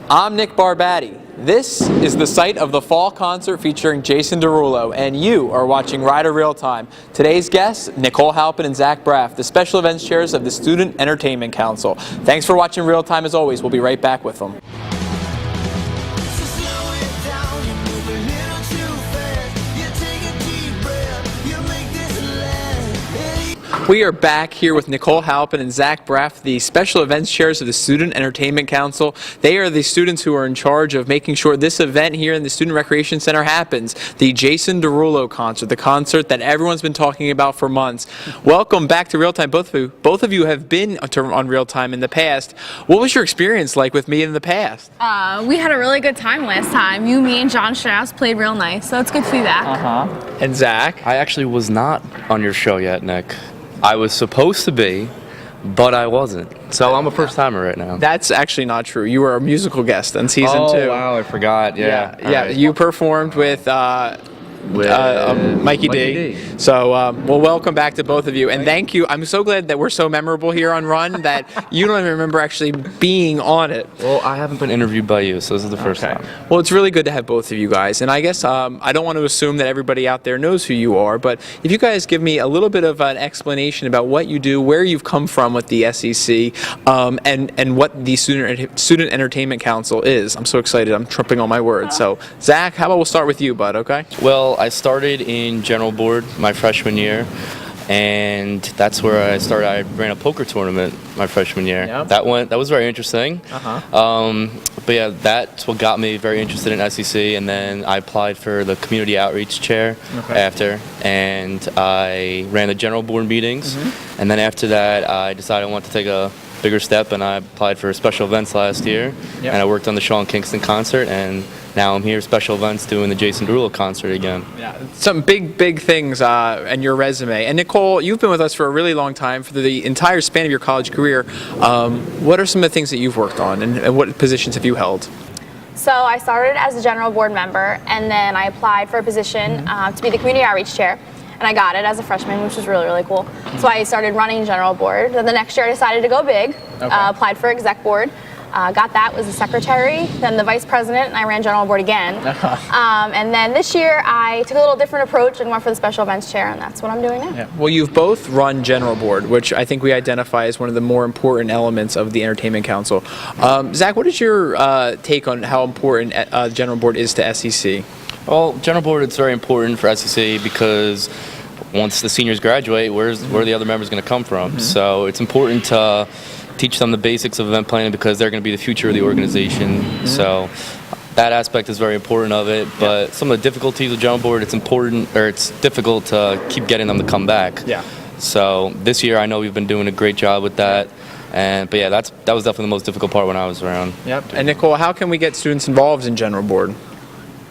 I'm Nick Barbatti. This is the site of the fall concert featuring Jason Derulo, and you are watching Rider Real Time. Today's guests, Nicole Halpin and Zach Braff, the special events chairs of the Student Entertainment Council. Thanks for watching Real Time as always. We'll be right back with them. We are back here with Nicole Halpin and Zach Braff, the special events chairs of the Student Entertainment Council. They are the students who are in charge of making sure this event here in the Student Recreation Center happens, the Jason Derulo concert, the concert that everyone's been talking about for months. Welcome back to Real Time, both of you. Both of you have been on Real Time in the past. What was your experience like with me in the past? We had a really good time last time. You, me, and John Strauss played real nice, so it's good feedback. And Zach? I actually was not on your show yet, Nick. I was supposed to be, but I wasn't. So I'm a first timer right now. That's actually not true. You were a musical guest in season 2. Oh, wow, I forgot. Yeah. Right. You performed with Mikey D. So, well, welcome back to both of you, and thank you. I'm so glad that we're so memorable here on Run that you don't even remember actually being on it. Well, I haven't been interviewed by you, so this is the first time. Well, it's really good to have both of you guys, and I guess I don't want to assume that everybody out there knows who you are, but if you guys give me a little bit of an explanation about what you do, where you've come from with the SEC, and what the Student Entertainment Council is. I'm so excited. I'm tripping on my words. So, Zach, how about we'll start with you, bud, okay? Well, I started in general board my freshman year, and that's where I started. I ran a poker tournament my freshman year. Yep. That was very interesting. But yeah, that's what got me very interested in SEC, and then I applied for the community outreach chair after, and I ran the general board meetings, and then after that I decided I wanted to take a bigger step, and I applied for special events last year, and I worked on the Sean Kingston concert, and now I'm here, special events, doing the Jason Derulo concert again. Yeah, some big things in your resume. And Nicole, you've been with us for a really long time, for the entire span of your college career. What are some of the things that you've worked on, and what positions have you held? So I started as a general board member, and then I applied for a position to be the community outreach chair. And I got it as a freshman, which was really cool. So I started running general board. Then the next year I decided to go big, applied for exec board. Got that, was the secretary, then the vice president, and I ran general board again. And then this year I took a little different approach and went for the special events chair, and that's what I'm doing now. Yeah. Well, you've both run general board, which I think we identify as one of the more important elements of the Entertainment Council. Zach, what is your take on how important general board is to SEC? Well, general board is very important for SEC because once the seniors graduate, where are the other members going to come from? So it's important to teach them the basics of event planning because they're going to be the future of the organization. So that aspect is very important of it. But some of the difficulties with general board, it's difficult to keep getting them to come back. So this year, I know we've been doing a great job with that. But yeah, that was definitely the most difficult part when I was around. And Nicole, how can we get students involved in general board?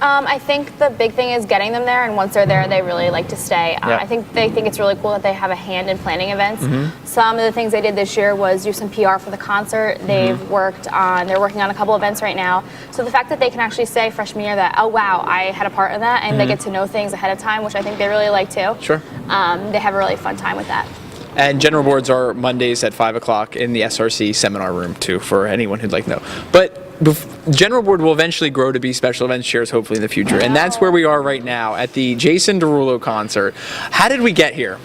I think the big thing is getting them there, and once they're there, they really like to stay. I think they think it's really cool that they have a hand in planning events. Some of the things they did this year was do some PR for the concert. They're working on a couple events right now. So the fact that they can actually say freshman year that, oh wow, I had a part in that, and they get to know things ahead of time, which I think they really like too. They have a really fun time with that. And general boards are Mondays at 5 o'clock in the SRC seminar room too, for anyone who'd like to know. But general board will eventually grow to be special events chairs, hopefully in the future, and that's where we are right now at the Jason Derulo concert. How did we get here?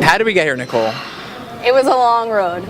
Nicole? It was a long road.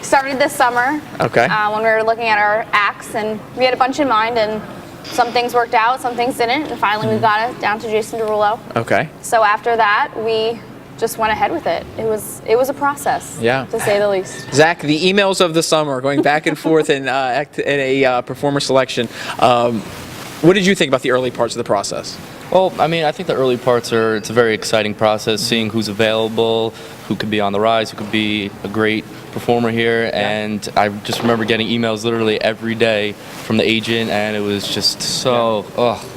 Started this summer. When we were looking at our acts, and we had a bunch in mind, and some things worked out, some things didn't, and finally we got it down to Jason Derulo. So after that, we just went ahead with it. It was a process, to say the least. Zach, the emails of the summer, going back and forth in a performer selection. What did you think about the early parts of the process? Well, I mean, I think the early parts it's a very exciting process, seeing who's available, who could be on the rise, who could be a great performer here, and I just remember getting emails literally every day from the agent, and it was just so,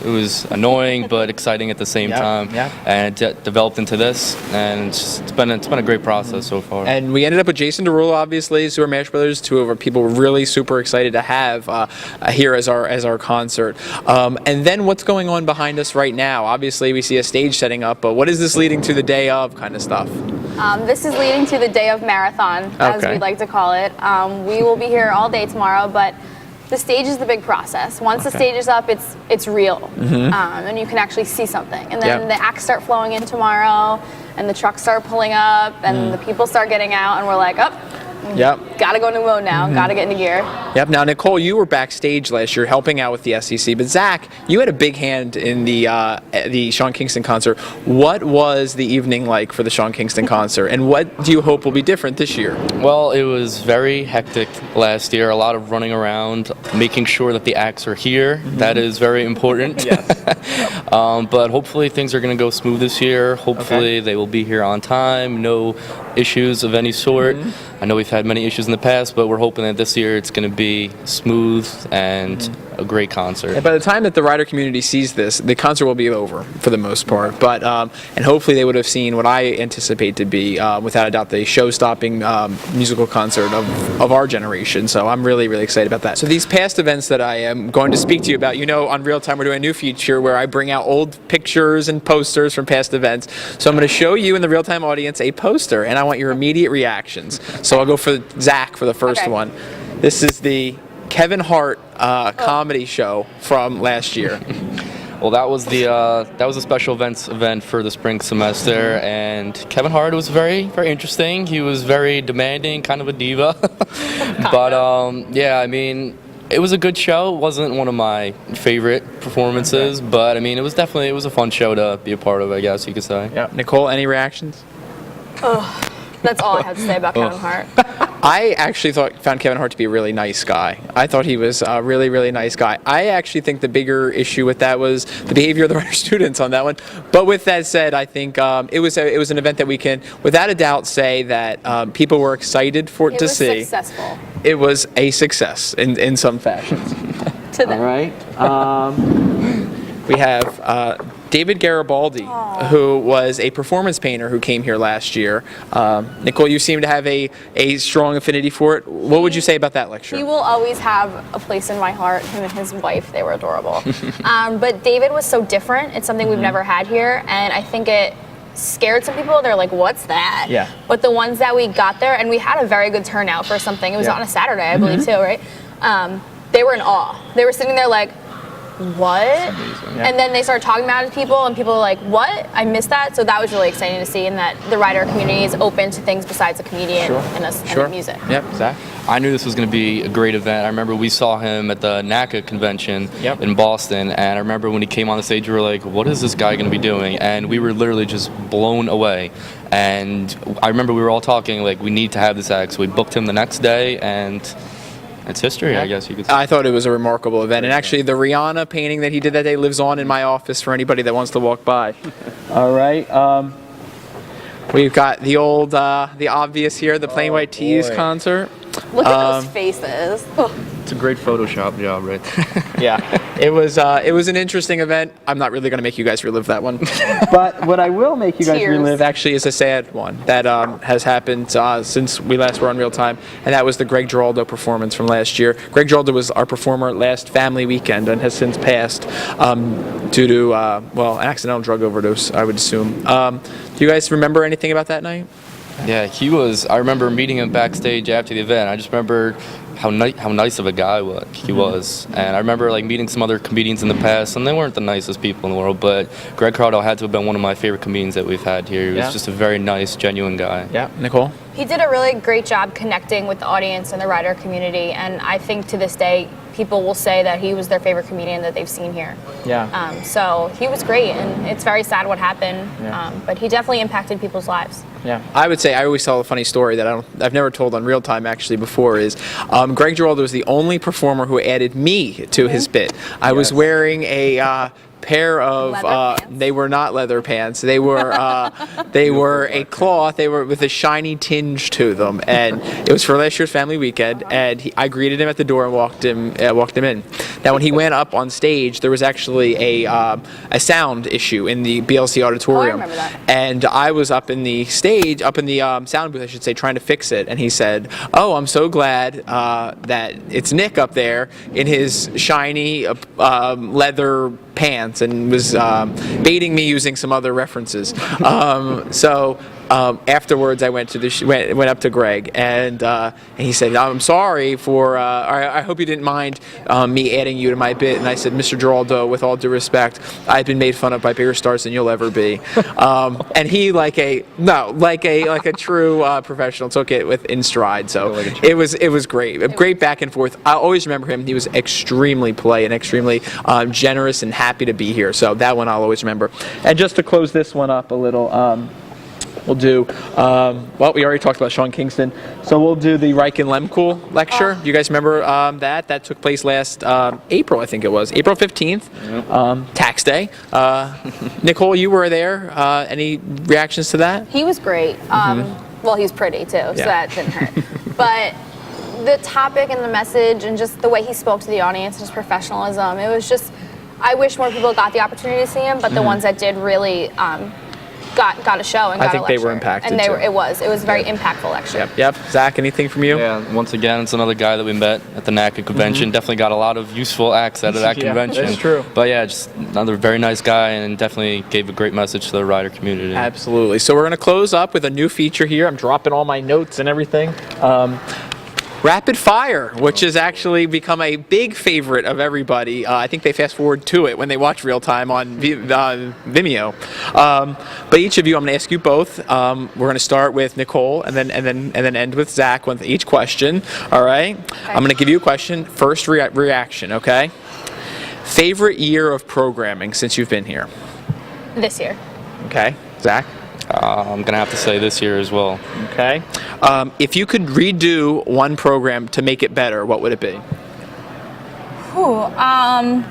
it was annoying but exciting at the same time, and it developed into this, and it's been a great process so far. And we ended up with Jason Derulo, obviously, Super Mash Brothers, two of our people we're really super excited to have here as our concert. And then what's going on behind us right now? Obviously, we see a stage setting up, but what is this leading to the day of kind of stuff? This is leading to the day of marathon, as we'd like to call it. We will be here all day tomorrow, but The stage is the big process. Once the stage is up, it's real, and you can actually see something. And then the acts start flowing in tomorrow, and the trucks start pulling up, and the people start getting out, and we're like, gotta go into mode now, gotta get into gear. Yep. Now, Nicole, you were backstage last year helping out with the SEC, but Zach, you had a big hand in the Sean Kingston concert. What was the evening like for the Sean Kingston concert, and what do you hope will be different this year? Well, it was very hectic last year. A lot of running around, making sure that the acts are here. That is very important. But hopefully things are going to go smooth this year. Hopefully they will be here on time. No issues of any sort. I know we've had many issues in the past, but we're hoping that this year it's going to be smooth and a great concert. And by the time that the rider community sees this, the concert will be over for the most part. But and hopefully they would have seen what I anticipate to be, without a doubt, the show-stopping musical concert of our generation. So I'm really, really excited about that. So these past events that I am going to speak to you about, on Real Time we're doing a new feature where I bring out old pictures and posters from past events. So I'm going to show you in the Real Time audience a poster, and I want your immediate reactions. So I'll go for Zach for the first one. This is the Kevin Hart comedy show from last year. Well, that was a special event for the spring semester, and Kevin Hart was very, very interesting. He was very demanding, kind of a diva. But yeah, I mean, it was a good show. It wasn't one of my favorite performances, but I mean, it was a fun show to be a part of, I guess you could say. Yeah. Nicole, any reactions? That's all I have to say about Kevin Hart. I actually found Kevin Hart to be a really nice guy. I thought he was a really, really nice guy. I actually think the bigger issue with that was the behavior of the rider students on that one. But with that said, I think it was an event that we can, without a doubt, say that people were excited to see. It was successful. It was a success in some fashions. To them. All right. We have David Garibaldi, who was a performance painter who came here last year. Nicole, you seem to have a strong affinity for it. What would you say about that lecture? He will always have a place in my heart. Him and his wife, they were adorable. But David was so different. It's something we've never had here, and I think it scared some people. They're like, what's that? Yeah. But the ones that we got there, and we had a very good turnout for something. It was on a Saturday, I believe, too, right? They were in awe. They were sitting there like, what? And then they started talking about it to people, and people were like, what? I missed that. So that was really exciting to see, and that the rider community is open to things besides a comedian and music. Yep, Zach? I knew this was going to be a great event. I remember we saw him at the NACA convention in Boston, and I remember when he came on the stage, we were like, what is this guy going to be doing? And we were literally just blown away. And I remember we were all talking, like, we need to have this act. So we booked him the next day, and it's history, I guess you could say. I thought it was a remarkable event. And actually, the Rihanna painting that he did that day lives on in my office for anybody that wants to walk by. All right. We've got the old, the obvious here, the Plain White Tees concert. Look at those faces. It's a great Photoshop job, right? Yeah, it was an interesting event. I'm not really going to make you guys relive that one, but what I will make you guys relive actually is a sad one that has happened since we last were on Real Time, and that was the Greg Giraldo performance from last year. Greg Giraldo was our performer last family weekend and has since passed due to an accidental drug overdose, I would assume. Do you guys remember anything about that night? Yeah, I remember meeting him backstage after the event. I just remember how nice of a guy he was. And I remember like meeting some other comedians in the past, and they weren't the nicest people in the world, but Greg Giraldo had to have been one of my favorite comedians that we've had here. He was just a very nice, genuine guy. Yeah, Nicole? He did a really great job connecting with the audience and the rider community, and I think to this day, people will say that he was their favorite comedian that they've seen here. Yeah. So he was great, and it's very sad what happened, but he definitely impacted people's lives. Yeah, I would say I always tell a funny story that I've never told on Real Time actually before is Greg Giraldo was the only performer who added me to his bit. I was wearing a pair of they were not leather pants. They were a cloth. They were with a shiny tinge to them, and it was for last year's family weekend. And I greeted him at the door and walked him in. Now, when he went up on stage, there was actually a sound issue in the BLC auditorium. Oh, I remember that. And I was up in the sound booth, I should say, trying to fix it. And he said, "Oh, I'm so glad that it's Nick up there in his shiny leather pants," and was baiting me using some other references. So afterwards, I went to went up to Greg, and he said, "I'm sorry for. I hope you didn't mind me adding you to my bit." And I said, "Mr. Giraldo, with all due respect, I've been made fun of by bigger stars than you'll ever be." And he, like a true professional, took it in stride. So it was great, a great back and forth. I always remember him. He was extremely polite and extremely generous and happy to be here. So that one I'll always remember. And just to close this one up a little. We'll do, well, we already talked about Sean Kingston, so we'll do the Reichen Lemkuhl lecture. Do you guys remember that? That took place last April, I think it was, April 15th, tax day. Nicole, you were there. Any reactions to that? He was great. Well, he's pretty too, so that didn't hurt. But the topic and the message and just the way he spoke to the audience, just professionalism, it was just, I wish more people got the opportunity to see him, but the ones that did really got a show and got a lecture. I think they were impacted and too. It was a very impactful lecture. Yep. Zach, anything from you? Yeah, once again, it's another guy that we met at the NACA convention. Definitely got a lot of useful acts out of that convention. That's true. But yeah, just another very nice guy, and definitely gave a great message to the rider community. Absolutely. So we're going to close up with a new feature here. I'm dropping all my notes and everything. Rapid Fire, which has actually become a big favorite of everybody. I think they fast forward to it when they watch Real Time on Vimeo. But each of you, I'm going to ask you both. We're going to start with Nicole and then end with Zach with each question. All right. Okay. I'm going to give you a question. First reaction. Okay. Favorite year of programming since you've been here? This year. Okay. Zach? I'm going to have to say this year as well. Okay. If you could redo one program to make it better, what would it be? I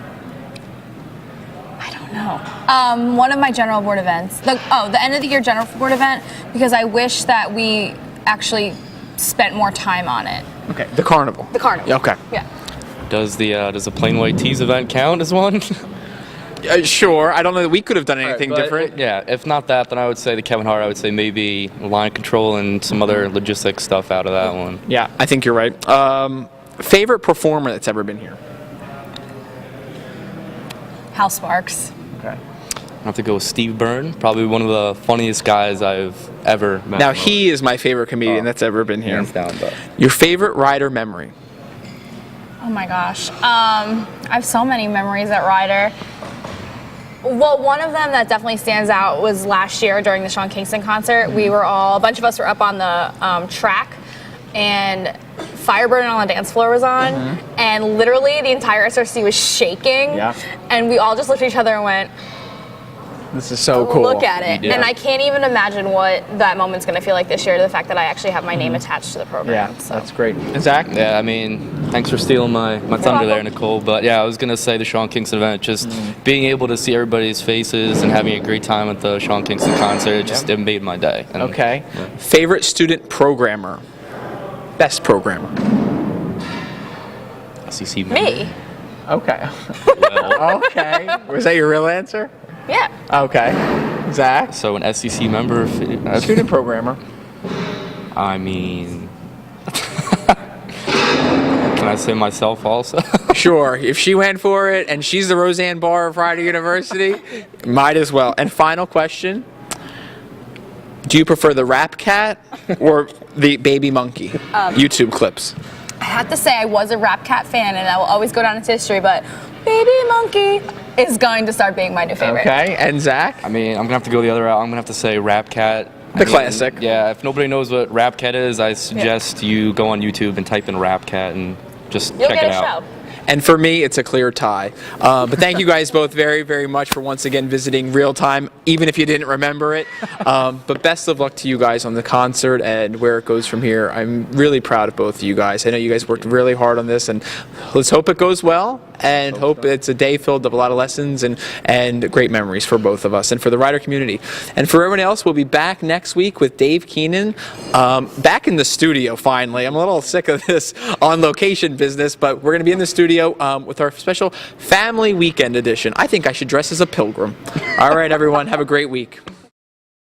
don't know. One of my general board events. The end of the year general board event, because I wish that we actually spent more time on it. Okay. The carnival. The carnival. Okay. Yeah. Does the Plain White Tees event count as one? Sure. I don't know that we could have done anything different. Yeah, if not that, then I would say the Kevin Hart. I would say maybe line control and some other logistic stuff out of that one. Yeah, I think you're right. Favorite performer that's ever been here? Hal Sparks. Okay. I have to go with Steve Byrne. Probably one of the funniest guys I've ever met. Now, he is my favorite comedian that's ever been here. Hands down, but. Your favorite rider memory? Oh my gosh. I have so many memories at Ryder. Well, one of them that definitely stands out was last year during the Sean Kingston concert. A bunch of us were up on the track, and Fire Burning on the Dance Floor was on, and literally the entire SRC was shaking, and we all just looked at each other and went, "This is so cool. Look at it." And I can't even imagine what that moment's going to feel like this year, to the fact that I actually have my name attached to the program. Yeah, so. That's great. And Zach? Yeah, I mean, thanks for stealing my thunder there, Nicole. But yeah, I was going to say the Sean Kingston event, just being able to see everybody's faces and having a great time at the Sean Kingston concert, it made my day. And, okay. Favorite student programmer? Best programmer? SEC member. Me. Okay. Okay. Was that your real answer? Yeah. Okay. Zach? So an SEC member. Student programmer. I mean, can I say myself also? Sure. If she went for it and she's the Roseanne Barr of Rider University, might as well. And final question. Do you prefer the Rap Cat or the Baby Monkey YouTube clips? I have to say I was a Rap Cat fan, and I will always go down into history, but Baby Monkey is going to start being my new favorite. Okay, and Zach? I mean, I'm going to have to go the other route. I'm going to have to say Rap Cat. The classic. Yeah, if nobody knows what Rap Cat is, I suggest you go on YouTube and type in Rap Cat and just check it out. Show. And for me, it's a clear tie. But thank you guys both very, very much for once again visiting Real Time, even if you didn't remember it. But best of luck to you guys on the concert and where it goes from here. I'm really proud of both of you guys. I know you guys worked really hard on this, and let's hope it goes well, and hope it's a day filled with a lot of lessons and great memories for both of us and for the rider community. And for everyone else, we'll be back next week with Dave Keenan, back in the studio finally. I'm a little sick of this on location business, but we're going to be in the studio with our special Family Weekend edition. I think I should dress as a pilgrim. All right, everyone, have a great week.